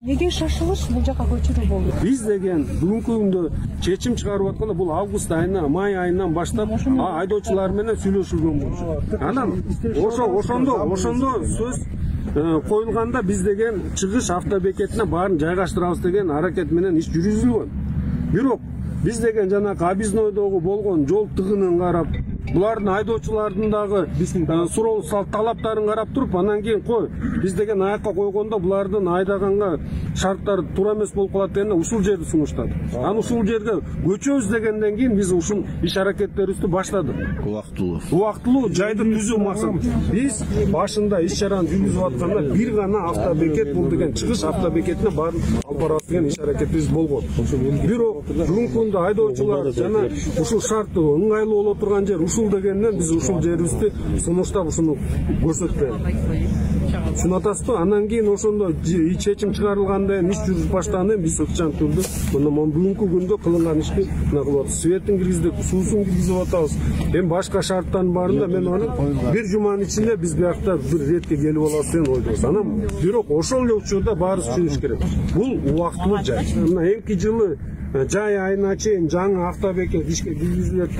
Неге шашылыш бул жака көчүрүү болду? Биз деген бүгүнкү күндө чечим чыгарып атканда бул август айынан, май айынан баштап айдоочулар менен сүйлөшүлгөн болчу. Анан ошондо сөз коюлганда биз деген чыгыш автобекетине баарын жайгаштырабыз деген аракет менен иш жүргүзүлгөн. Бирок биз деген жанагы объезднойдогу болгон жол тыгынын карап, булардын айдоочулардын дагы суроо салт талаптарын карап туруп, анан кийин кой биз деген аякка койгондо булардын айдаганга шарттары туура эмес болуп калат дегенде ушул жерди сунуштадык. Анан ушул жерге көчөбүз дегенден кийин биз ушул иш аракеттерибизди баштадык. Убактылуу жайды түзүү максат. Биз башында иш чараны жүргүзүп атканда бир гана автобекет бул деген чыгыш автобекетине баарын алып барабыз деген иш аракетибиз болгон. Бирок бүгүнкү күндө айдоочулар жана ушул шарты ыңгайлуу боло турган жер ушул дегенден биз ушул жерибизди сунуштап ушуну көрсөтпөйт. Шуну атасызбы? Анан кийин ошондо чечим чыгарылганда иш жүрүп баштаганда биз ыкчам түрдө мына бүгүнкү күндө кылынган ишти мына кылып атабыз. Светин киргиздик, суусун киргизип атабыз. Эми башка шарттардын баарында мен аны бир жуманын ичинде биз биякта бир ретке келип алабыз деген ойдобуз. Анан бирок ошол эле учурда баарыбыз түшүнүш керек. Бул убактылуу жай. Мына эмки жылы жай айына чейин жаңы автобекет ишке киргизилет.